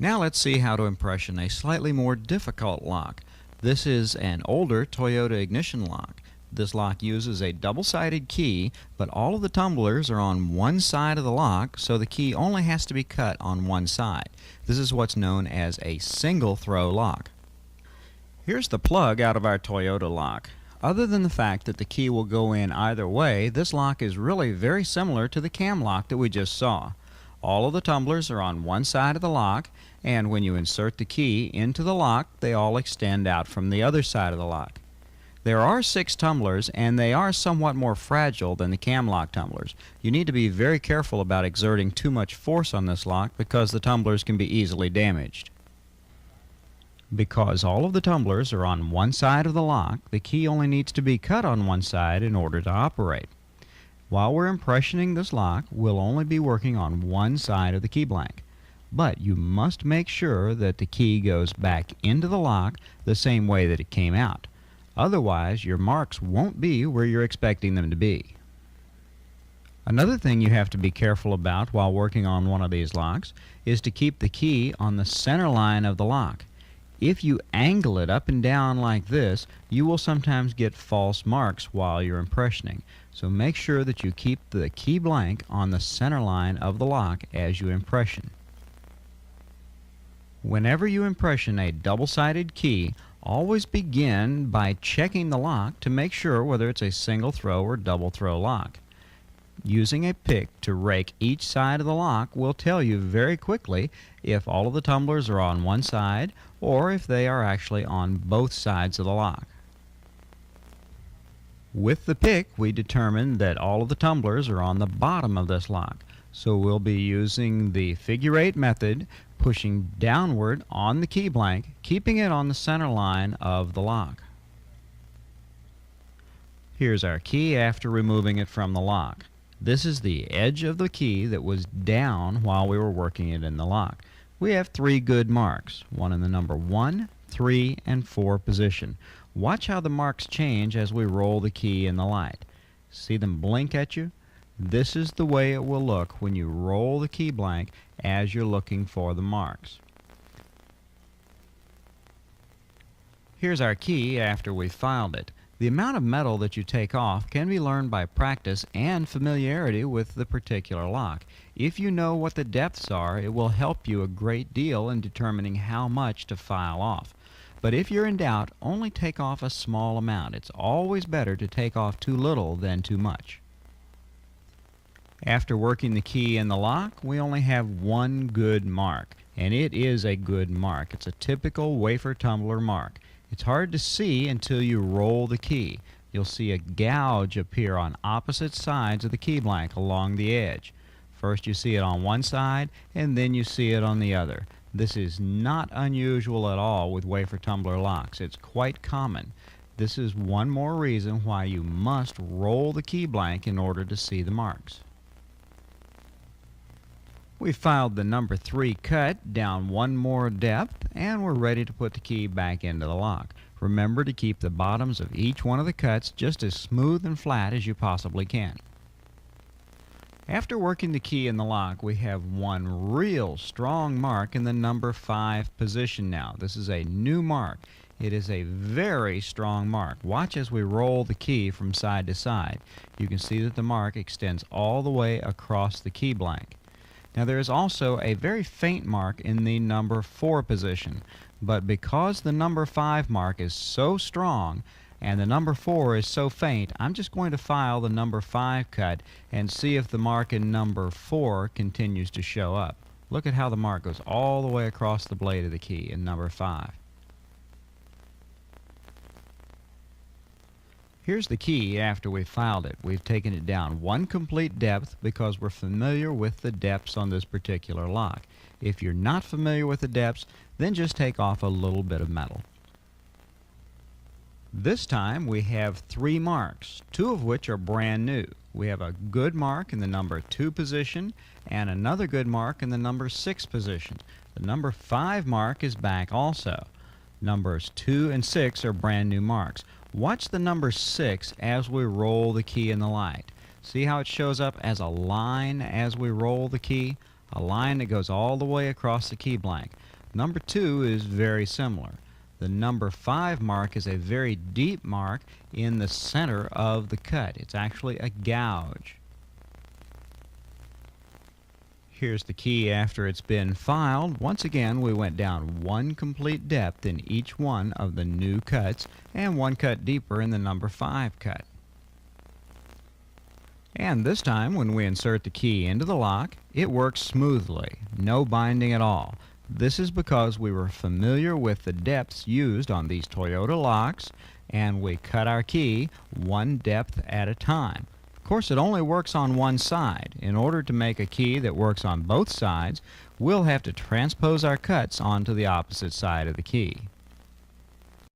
Now let's see how to impression a slightly more difficult lock. This is an older Toyota ignition lock. This lock uses a double-sided key, but all of the tumblers are on one side of the lock, so the key only has to be cut on one side. This is what's known as a single-throw lock. Here's the plug out of our Toyota lock. Other than the fact that the key will go in either way, this lock is really very similar to the cam lock that we just saw. All of the tumblers are on one side of the lock, and when you insert the key into the lock, they all extend out from the other side of the lock. There are 6 tumblers, and they are somewhat more fragile than the cam lock tumblers. You need to be very careful about exerting too much force on this lock because the tumblers can be easily damaged. Because all of the tumblers are on one side of the lock, the key only needs to be cut on one side in order to operate. While we're impressioning this lock, we'll only be working on one side of the key blank. But you must make sure that the key goes back into the lock the same way that it came out. Otherwise, your marks won't be where you're expecting them to be. Another thing you have to be careful about while working on one of these locks is to keep the key on the center line of the lock. If you angle it up and down like this, you will sometimes get false marks while you're impressioning. So make sure that you keep the key blank on the center line of the lock as you impression. Whenever you impression a double-sided key, always begin by checking the lock to make sure whether it's a single throw or double throw lock. Using a pick to rake each side of the lock will tell you very quickly if all of the tumblers are on one side or if they are actually on both sides of the lock. With the pick, we determine that all of the tumblers are on the bottom of this lock. So we'll be using the figure 8 method, pushing downward on the key blank, keeping it on the center line of the lock. Here's our key after removing it from the lock. This is the edge of the key that was down while we were working it in the lock. We have 3 good marks, one in the number 1, 3, and 4 position. Watch how the marks change as we roll the key in the light. See them blink at you? This is the way it will look when you roll the key blank as you're looking for the marks. Here's our key after we filed it. The amount of metal that you take off can be learned by practice and familiarity with the particular lock. If you know what the depths are, it will help you a great deal in determining how much to file off. But if you're in doubt, only take off a small amount. It's always better to take off too little than too much. After working the key in the lock, we only have one good mark, and it is a good mark. It's a typical wafer tumbler mark. It's hard to see until you roll the key. You'll see a gouge appear on opposite sides of the key blank along the edge. First you see it on one side, and then you see it on the other. This is not unusual at all with wafer tumbler locks. It's quite common. This is one more reason why you must roll the key blank in order to see the marks. We filed the number 3 cut down one more depth, and we're ready to put the key back into the lock. Remember to keep the bottoms of each one of the cuts just as smooth and flat as you possibly can. After working the key in the lock, we have one real strong mark in the number 5 position now. This is a new mark. It is a very strong mark. Watch as we roll the key from side to side. You can see that the mark extends all the way across the key blank. Now there is also a very faint mark in the number 4 position, but because the number 5 mark is so strong and the number 4 is so faint, I'm just going to file the number 5 cut and see if the mark in number 4 continues to show up. Look at how the mark goes all the way across the blade of the key in number 5. Here's the key after we've filed it. We've taken it down one complete depth because we're familiar with the depths on this particular lock. If you're not familiar with the depths, then just take off a little bit of metal. This time we have 3 marks, 2 of which are brand new. We have a good mark in the number 2 position and another good mark in the number 6 position. The number 5 mark is back also. Numbers 2 and 6 are brand new marks. Watch the number 6 as we roll the key in the light. See how it shows up as a line as we roll the key? A line that goes all the way across the key blank. Number 2 is very similar. The number 5 mark is a very deep mark in the center of the cut. It's actually a gouge. Here's the key after it's been filed. Once again, we went down one complete depth in each one of the new cuts and one cut deeper in the number 5 cut. And this time, when we insert the key into the lock, it works smoothly, no binding at all. This is because we were familiar with the depths used on these Toyota locks, and we cut our key one depth at a time. Of course, it only works on one side. In order to make a key that works on both sides, we'll have to transpose our cuts onto the opposite side of the key.